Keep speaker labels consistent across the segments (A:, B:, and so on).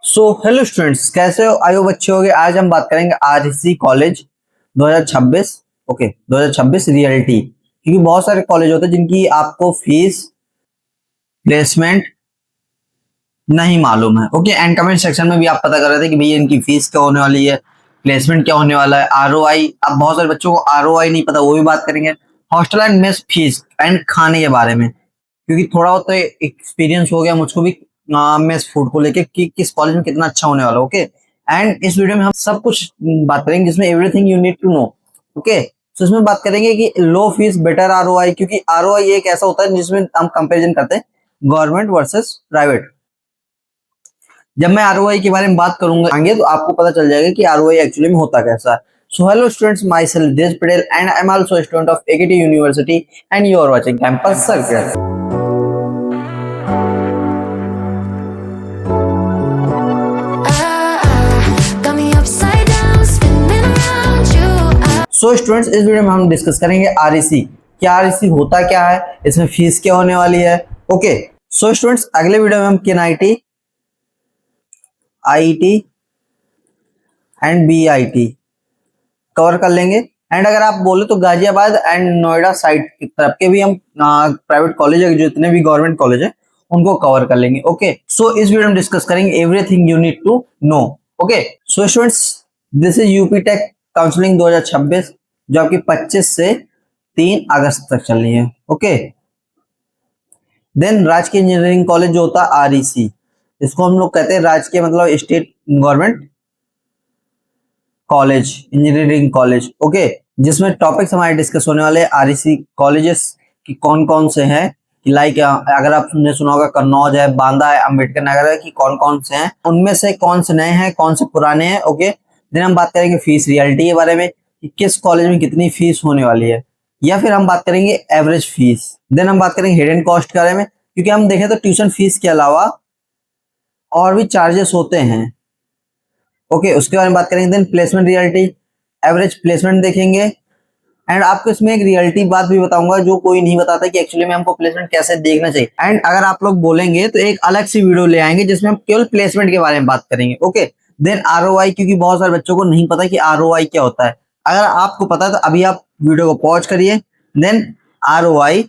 A: सो hello students, कैसे हो? आयो बच्चे हो गए। आज हम बात करेंगे आरईसी कॉलेज 2026। Okay, 2026 reality. क्योंकि बहुत सारे कॉलेज होते हैं जिनकी आपको फीस, प्लेसमेंट नहीं मालूम है। ओके, एंड कमेंट सेक्शन में भी आप पता कर रहे थे कि भैया इनकी फीस क्या होने वाली है, प्लेसमेंट क्या होने वाला है, आरओआई। अब बहुत सारे बच्चों को आरओआई नहीं पता, वो भी बात करेंगे। Hostel and mess fees and खाने के बारे में, क्योंकि थोड़ा बहुत तो एक्सपीरियंस हो गया मुझको भी मेस फूड को लेके कि किस कॉलेज में कितना अच्छा होने वाला। ओके, एंड इस वीडियो में हम सब कुछ बात करेंगे जिसमें everything you need to know. Okay, तो इसमें बात करेंगे कि लो फीस बेटर आरओआई, क्योंकि आरओआई एक ऐसा होता है जिसमें हम कंपैरिजन करते हैं गवर्नमेंट वर्सेस प्राइवेट। जब मैं आरओआई के बारे में बात करूंगा आगे तो आपको पता चल जाएगा कि आरओआई एक्चुअली में होता कैसा है। So hello students, myself Desh Patel and I am also student of AKT university and you are watching campus circle. So students, इस वीडियो में हम डिस्कस करेंगे आरईसी। क्या आरईसी होता क्या है, इसमें फीस क्या होने वाली है। ओके, सो स्टूडेंट्स, अगले वीडियो में हम केएनआईटी, आईटी एंड बीआईटी कवर कर लेंगे। एंड अगर आप बोले तो गाजियाबाद एंड नोएडा साइड की तरफ के भी हम प्राइवेट कॉलेज है, जितने भी गवर्नमेंट कॉलेज है उनको कवर कर लेंगे। ओके, सो इस वीडियो में डिस्कस करेंगे everything you need to know. Okay, so students, this is UP tech counselling 2026 जो आपकी 25 से 3 अगस्त तक चल रही है। ओके, देन राजकीय इंजीनियरिंग कॉलेज जो होता है आरईसी, इसको हम लोग कहते हैं राजकीय मतलब state government college, engineering college. Okay, जिसमें टॉपिक्स हमारे डिस्कस होने वाले आरईसी कॉलेजेस की कौन कौन से हैं, कि लाइक अगर आपने सुना होगा कन्नौज है, बांदा है, अंबेडकर नगर है, कि कौन कौन से हैं, उनमें से कौन से नए हैं, कौन से पुराने हैं। ओके, देन हम बात करेंगे फीस रियलिटी के बारे में कि किस कॉलेज में कितनी फीस होने वाली है, या फिर हम बात करेंगे एवरेज फीस। देन हम बात करेंगे हिडन कॉस्ट के बारे में, क्योंकि हम देखें तो ट्यूशन फीस के अलावा और भी चार्जेस होते हैं। ओके, उसके बारे में बात करेंगे। Then placement reality, average placement देखेंगे। एंड आपको इसमें एक रियलिटी बात भी बताऊंगा जो कोई नहीं बताता कि एक्चुअली में हमको प्लेसमेंट कैसे देखना चाहिए। एंड अगर आप लोग बोलेंगे तो एक अलग सी वीडियो ले आएंगे जिसमें हम केवल प्लेसमेंट के बारे में बात करेंगे। ओके, देन आरओआई, क्योंकि बहुत सारे बच्चों को नहीं पता कि आरओआई क्या होता है। अगर आपको पता है तो अभी आप वीडियो को पॉज करिए, देन आरओआई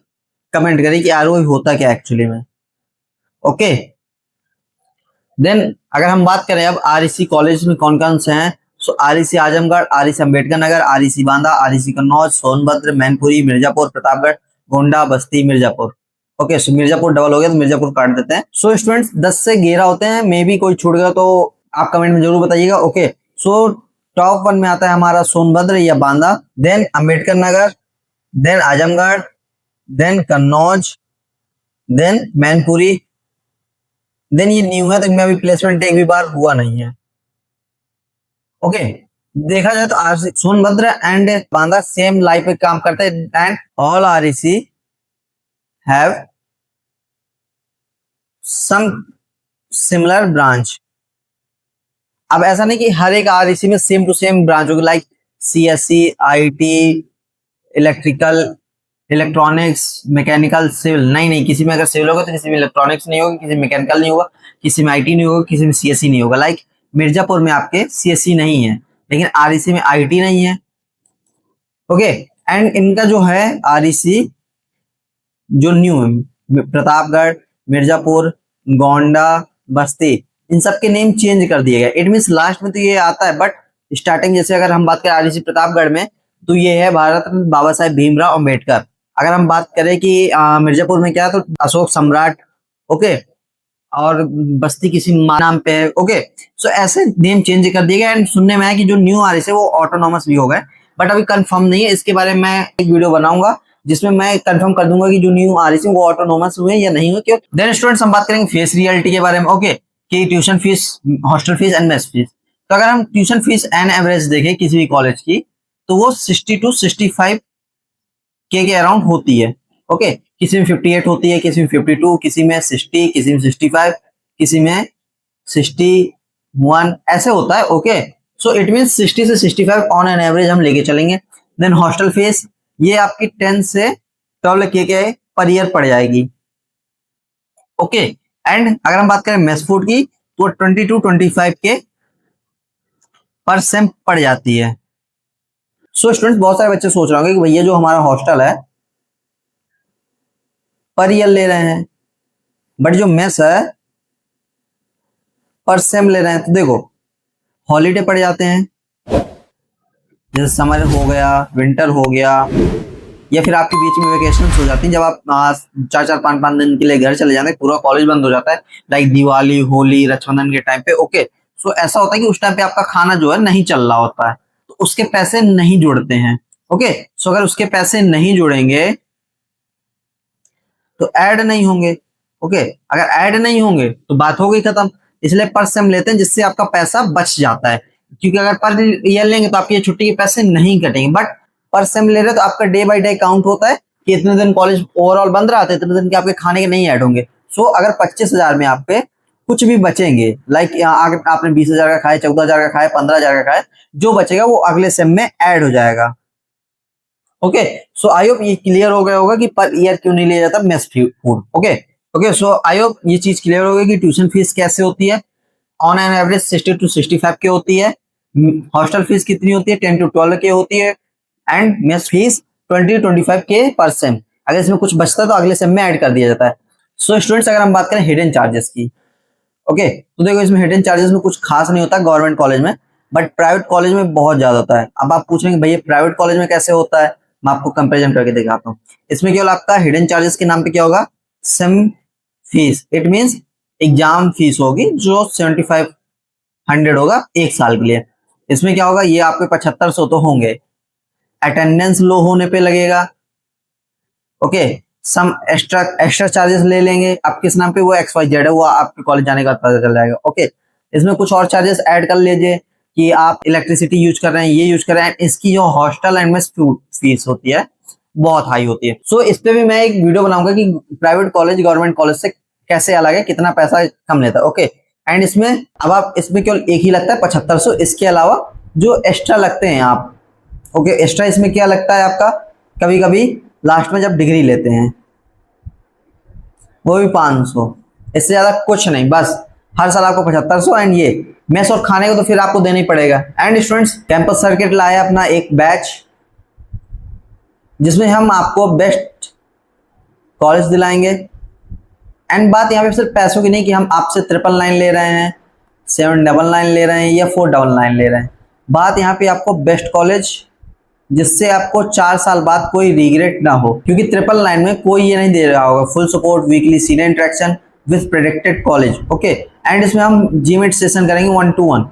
A: कमेंट करिए कि आरओआई होता क्या एक्चुअली में। ओके, देन अगर हम बात करें अब आरईसी कॉलेज में कौन कौन से हैं, सो REC Azamgarh, REC Ambedkar Nagar, REC Banda, REC Kannauj, Sonbhadra, Mainpuri, Mirzapur, Pratapgarh, Gonda, बस्ती, मिर्जापुर। ओके, सो मिर्जापुर डबल हो गया तो मिर्जापुर काट देते हैं। सो स्टूडेंट्स, 10 से 11 होते हैं, मे बी कोई छूट गया तो आप कमेंट में जरूर बताइएगा। ओके, सो टॉप 1 में आता है हमारा सोनभद्र या Banda, then Ambedkar Nagar, then Azamgarh, then Kannauj, then Mainpuri. Then ये न्यू है तो इनमें अभी प्लेसमेंट एक भी बार हुआ नहीं है। ओके, देखा जाए तो RC Sonbhadra and Banda same life पे काम करते हैं and all REC have some similar branch. अब ऐसा नहीं कि हर एक आरईसी में सेम टू सेम ब्रांच होगी, like CSC, IT, electrical, electronics, mechanical, civil. नहीं नहीं, किसी में अगर सिविल होगा तो किसी में इलेक्ट्रॉनिक्स नहीं होगा, किसी में मैकेनिकल नहीं होगा, किसी में आईटी नहीं होगा, किसी में सीएससी नहीं होगा। लाइक मिर्जापुर में आपके सीएससी नहीं है, लेकिन आरईसी में आईटी नहीं है। ओके, एंड इनका जो है आरईसी जो न्यू है, प्रतापगढ़, मिर्जापुर, गोंडा, बस्ती, इन सब के नेम चेंज कर दिए गए। इट मीन लास्ट में तो ये आता है, बट स्टार्टिंग जैसे अगर हम बात करें आरईसी प्रतापगढ़ में तो ये है भारत रत्न बाबा साहेब भीमराव अंबेडकर। अगर हम बात करें कि मिर्जापुर में क्या है तो अशोक सम्राट। ओके, और बस्ती किसी नाम पे है। ओके, सो ऐसे नेम चेंज कर दिए गए। एंड सुनने में आया कि जो न्यू आरईसी है वो ऑटोनॉमस भी हो गए, बट अभी कंफर्म नहीं है। इसके बारे में मैं एक वीडियो बनाऊंगा जिसमें मैं कंफर्म कर दूंगा कि जो न्यू आरईसी वो ऑटोनॉमस हुए या नहीं हुए। क्यों? देन स्टूडेंट्स, हम बात करेंगे फेस रियलिटी के बारे में। ओके, कि tuition fees, hostel fees and mess fees. तो अगर हम ट्यूशन फीस एंड एवरेज देखें किसी भी कॉलेज की तो वो 60 टू 65 के अराउंड होती है। ओके, किसी में 58 होती है, किसी में 52, किसी में 60, किसी में 65, किसी में 61, ऐसे होता है। ओके, सो इट मीन 60 से 65 ऑन एन एवरेज हम लेके चलेंगे। देन हॉस्टल फीस, ये आपकी 10 से 12 के पर ईयर पड़ जाएगी। ओके, एंड अगर हम बात करें मेस फूड की तो 22-25 के पर सेम पड़ जाती है। सो स्टूडेंट्स, बहुत सारे बच्चे सोच रहे होंगे कि भैया जो हमारा हॉस्टल है पर ईयर ले रहे हैं, बट जो मेस है पर सेम ले रहे हैं। तो देखो, हॉलीडे पड़ जाते हैं, जैसे समर हो गया, विंटर हो गया, या फिर आपके बीच में वेकेशन हो जाती हैं, जब आप 4-4, 5-5 दिन के लिए घर चले जाते हैं, पूरा कॉलेज बंद हो जाता है, लाइक दिवाली, होली, रक्षाबंधन के टाइम पे। ओके, सो ऐसा होता है कि उस टाइम पे आपका खाना जो है नहीं चल रहा होता है, तो उसके पैसे नहीं जुड़ते हैं। ओके, सो अगर उसके पैसे नहीं जुड़ेंगे तो ऐड नहीं होंगे। ओके, अगर ऐड नहीं होंगे तो बात हो गई खत्म। इसलिए पर सेम लेते हैं, जिससे आपका पैसा बच जाता है, क्योंकि अगर पर ईयर लेंगे तो आपके छुट्टी के पैसे नहीं कटेंगे, बट पर सेम ले रहे तो आपका डे बाय डे काउंट होता है कि इतने दिन कॉलेज ओवरऑल बंद रहा था, इतने दिन के आपके खाने के नहीं ऐड होंगे। सो अगर 25,000 में आपके कुछ भी बचेंगे, लाइक अगर आपने 20,000 का खाया, 14,000 का खाया, 15,000 का खाया, जो बचेगा वो अगले सेम में ऐड हो जाएगा। ओके, सो आई होप ये क्लियर हो गया होगा कि पर ईयर क्यों नहीं लिया जाता mess food. Okay okay, so I hope ये चीज क्लियर हो गई कि ट्यूशन फीस कैसे होती है। ऑन एन एवरेज 60 to 65 के होती है। हॉस्टल फीस कितनी होती है? 10 to 12 के होती है। एंड मेस फीस 20-25 के पर सेम। अगर इसमें कुछ बचता है तो अगले सेम में ऐड कर दिया जाता है। सो स्टूडेंट्स, अगर हम बात करें हिडन चार्जेस की, ओके, तो देखो इसमें हिडन चार्जेस में कुछ खास नहीं होता गवर्नमेंट कॉलेज में, बट प्राइवेट कॉलेज में बहुत ज्यादा होता है। अब आप पूछेंगे भैया प्राइवेट कॉलेज में कैसे होता है, मैं आपको कंपैरिजन करके दिखाता हूँ। इसमें केवल आपका हिडन चार्जेस के नाम पे क्या होगा? Same fees, it means exam fees होगी जो 7500 होगा एक साल के लिए। इसमें क्या होगा? ये आपके 7500 तो होंगे, अटेंडेंस लो होने पे लगेगा। ओके, सम एक्स्ट्रा चार्जेस ले लेंगे आप किस नाम पे? वो XYZ है, वो आपके कॉलेज जाने के बाद पता चल जाएगा। ओके, इसमें कुछ और चार्जेस ऐड कर लीजिए कि आप इलेक्ट्रिसिटी यूज कर रहे हैं, ये यूज कर रहे हैं। इसकी जो हॉस्टल एंड मेस फीस होती है बहुत हाई होती है। सो इस पे भी मैं एक वीडियो बनाऊंगा कि प्राइवेट कॉलेज गवर्नमेंट कॉलेज से कैसे अलग है, कितना पैसा कम लेता है। ओके, एंड इसमें अब आप इसमें केवल एक ही लगता है 7500, इसके अलावा जो एक्स्ट्रा लगते हैं आप, ओके, एक्स्ट्रा इसमें क्या लगता है आपका? कभी कभी लास्ट में जब डिग्री लेते हैं वो भी 500, इससे ज्यादा कुछ नहीं, बस हर साल आपको 7500। एंड ये मेस और खाने को तो फिर आपको देना ही पड़ेगा। एंड स्टूडेंट्स, कैंपस सर्किट लाया अपना एक बैच, जिसमें हम आपको बेस्ट कॉलेज दिलाएंगे। एंड बात यहाँ पे सिर्फ पैसों की नहीं कि हम आपसे 999 ले रहे हैं, 799 ले रहे हैं या 499 ले रहे हैं। बात यहाँ पे आपको बेस्ट कॉलेज, जिससे आपको 4 साल बाद कोई रिग्रेट ना हो, क्योंकि 999 में कोई ये नहीं दे रहा होगा full support, weekly senior interaction with predicted college. Okay, and इसमें हम जीमेट सेशन करेंगे 1-to-1।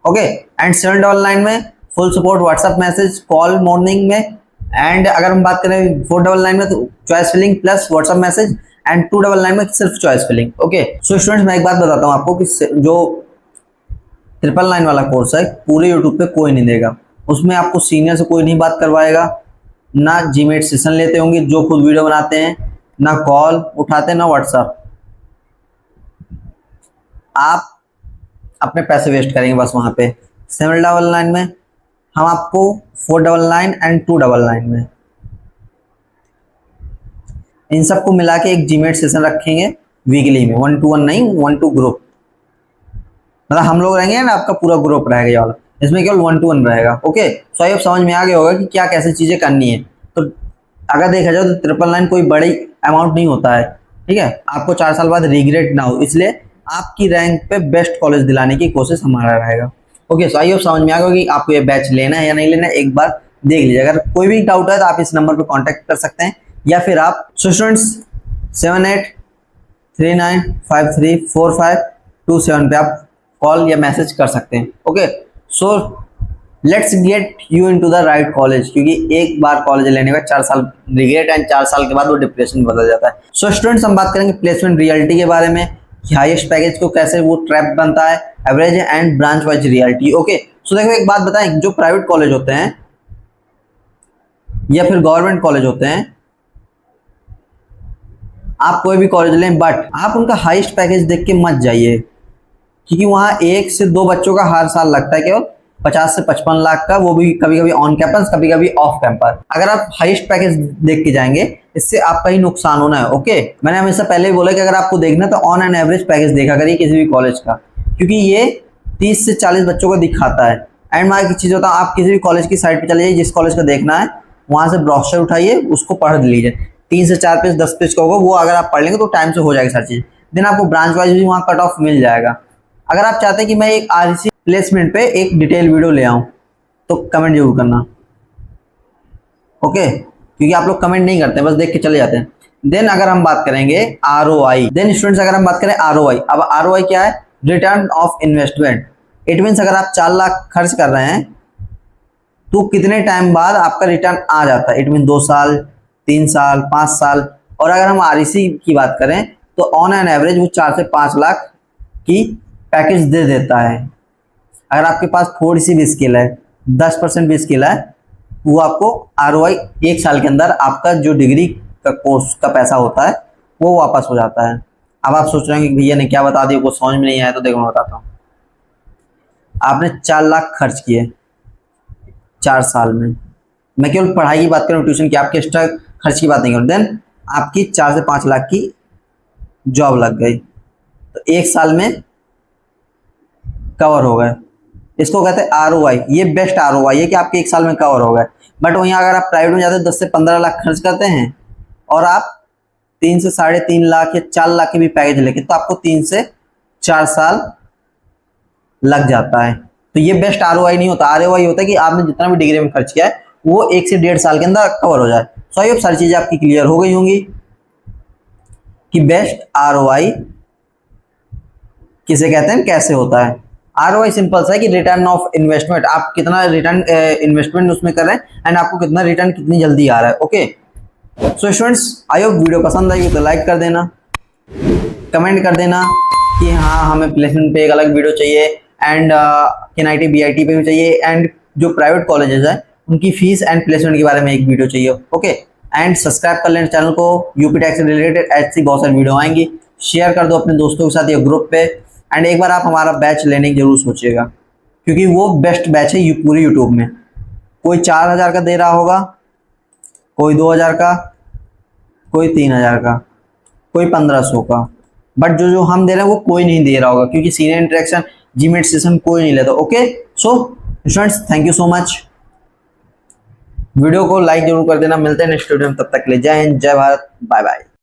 A: ओके, एंड 799 में full support, WhatsApp message, call morning में। एंड अगर हम बात करें 499 में तो choice filling plus WhatsApp message, and 299 में सिर्फ choice filling. Okay, so students, मैं एक बात बताता हूँ आपको कि जो 999 वाला कोर्स है पूरे यूट्यूब पे कोई नहीं देगा। उसमें आपको सीनियर से कोई नहीं बात करवाएगा, ना जीमेट सेशन लेते होंगे जो खुद वीडियो बनाते हैं, ना कॉल उठाते, ना व्हाट्सएप। आप अपने पैसे वेस्ट करेंगे बस वहां पे। 799 में हम आपको 499 एंड 299 में इन सबको मिला के एक जीमेट सेशन रखेंगे वीकली में, 1-to-1 नहीं, 1-to ग्रुप, मतलब हम लोग रहेंगे ना, आपका पूरा ग्रुप रहेगा ये वाला, इसमें केवल 1-to-1 रहेगा। ओके, सो अब समझ में आ गया होगा कि क्या कैसे चीजें करनी है। तो अगर देखा जाए तो 999 कोई बड़ी अमाउंट नहीं होता है, ठीक है, आपको 4 साल बाद रिग्रेट ना हो, इसलिए आपकी रैंक पे बेस्ट कॉलेज दिलाने की कोशिश हमारा रहेगा। ओके, सो आई होप समझ में आ गया कि आपको ये बैच लेना है या नहीं लेना है, एक बार देख लीजिए। अगर कोई भी डाउट है तो आप इस नंबर पे कांटेक्ट कर सकते हैं, या फिर आप स्टूडेंट्स 7839534527 पे आप कॉल या मैसेज कर सकते हैं। Okay, so let's get you into the right college, क्योंकि एक बार कॉलेज लेने का 4 साल रिग्रेट, एंड 4 साल के बाद वो डिप्रेशन बदल जाता है। सो स्टूडेंट्स, हम बात करेंगे प्लेसमेंट रियलिटी के बारे में, कि हाईएस्ट पैकेज को कैसे वो ट्रैप बनता है, average and branch wise reality. Okay, so देखो एक बात बताएं, जो प्राइवेट कॉलेज होते हैं या फिर गवर्नमेंट कॉलेज होते हैं, आप कोई भी कॉलेज लें, बट आप उनका हाईएस्ट पैकेज देख के मत जाइए, क्योंकि वहां 1 से 2 बच्चों का हर साल लगता है केवल 50 से 55 लाख का, वो भी कभी कभी ऑन कैंपस, कभी कभी ऑफ कैंपस। अगर आप हाईएस्ट पैकेज देख के जाएंगे, इससे आपका ही नुकसान होना है। ओके, मैंने हमेशा पहले ही बोला कि अगर आपको देखना तो ऑन एन एवरेज पैकेज देखा करिए किसी भी कॉलेज का, क्योंकि ये 30 से 40 बच्चों को दिखाता है। एंड मैं एक चीज़ होता है, आप किसी भी कॉलेज की साइट पे चले जाइए, जिस कॉलेज का देखना है वहाँ से ब्रोशर उठाइए, उसको पढ़ लीजिए। 3 से 4 पेज 10 पेज का होगा, वो अगर आप पढ़ लेंगे तो टाइम से हो जाएगी सारी चीज़। देन आपको ब्रांच वाइज भी वहाँ कट ऑफ मिल जाएगा। अगर आप चाहते हैं कि मैं एक आरसी प्लेसमेंट पे एक डिटेल वीडियो ले आऊँ तो कमेंट जरूर करना, ओके, क्योंकि आप लोग कमेंट नहीं करते, बस देख के चले जाते हैं। देन अगर हम बात करेंगे ROI, देन स्टूडेंट्स अगर हम बात करें ROI, अब ROI क्या है? Return of investment. It means अगर आप 4 लाख खर्च कर रहे हैं तो कितने टाइम बाद आपका रिटर्न आ जाता है। इट मीन 2 साल, 3 साल, 5 साल। और अगर हम REC की बात करें तो ऑन एन एवरेज वो 4 से 5 लाख की पैकेज दे देता है। अगर आपके पास थोड़ी सी भी स्किल है, 10% भी स्किल है, वो आपको ROI 1 साल के अंदर आपका जो डिग्री का कोर्स का पैसा होता है वो वापस हो जाता है। अब आप सोच रहे हैं कि भैया ने क्या बता दिया, कुछ समझ में नहीं आया, तो देखो मैं बताता हूँ। आपने 4 लाख खर्च किए 4 साल में, मैं केवल पढ़ाई की बात करूँ, ट्यूशन की, आपके एक्स्ट्रा खर्च की बात नहीं करूँ। देन आपकी 4 से 5 लाख की जॉब लग गई तो 1 साल में कवर हो गए। इसको कहते हैं ROI। ये बेस्ट ROI है कि आपके 1 साल में कवर हो गए। बट वहीं अगर आप प्राइवेट में जाते हैं 10 से 15 लाख खर्च करते हैं और आप 3 से 3.5 लाख या 4 लाख के भी पैकेज लेके, तो आपको 3 से 4 साल लग जाता है। तो ये बेस्ट ROI नहीं होता। ROI होता है कि आपने जितना भी डिग्री में खर्च किया है वो 1 से 1.5 साल के अंदर कवर हो जाए। सो ये सारी चीजें आपकी क्लियर हो गई होंगी कि बेस्ट ROI किसे कहते हैं, कैसे होता है। ROI सिंपल सा है कि रिटर्न ऑफ इन्वेस्टमेंट, आप कितना रिटर्न इन्वेस्टमेंट उसमें कर रहे हैं एंड आपको कितना रिटर्न कितनी जल्दी आ रहा है। Okay, so students, I hope video पसंद आई हो तो लाइक कर देना, कमेंट कर देना कि हाँ हमें प्लेसमेंट पे एक अलग वीडियो चाहिए, एंड NIT BIT पे भी चाहिए, एंड जो प्राइवेट कॉलेजेस हैं उनकी फीस एंड प्लेसमेंट के बारे में एक वीडियो चाहिए। ओके, एंड सब्सक्राइब कर लेना चैनल को, यूपी टैक्स से रिलेटेड ऐसी बहुत सारी वीडियो आएंगी। शेयर कर दो अपने दोस्तों के साथ या ग्रुप पे, एंड एक बार आप हमारा बैच लेने की जरूर सोचिएगा, क्योंकि वो बेस्ट बैच है पूरी यूट्यूब में। कोई 4,000 का दे रहा होगा, कोई 2,000 का, कोई 3,000 का, कोई 1,500 का, बट जो हम दे रहे हैं वो कोई नहीं दे रहा होगा, क्योंकि सीनियर इंटरेक्शन जीमेट सेशन कोई नहीं लेता। Okay, so students, thank you so much. Video को लाइक जरूर कर देना। मिलते हैं नेक्स्ट वीडियो में, तब तक के लिए जय हिंद, जय भारत, बाय बाय।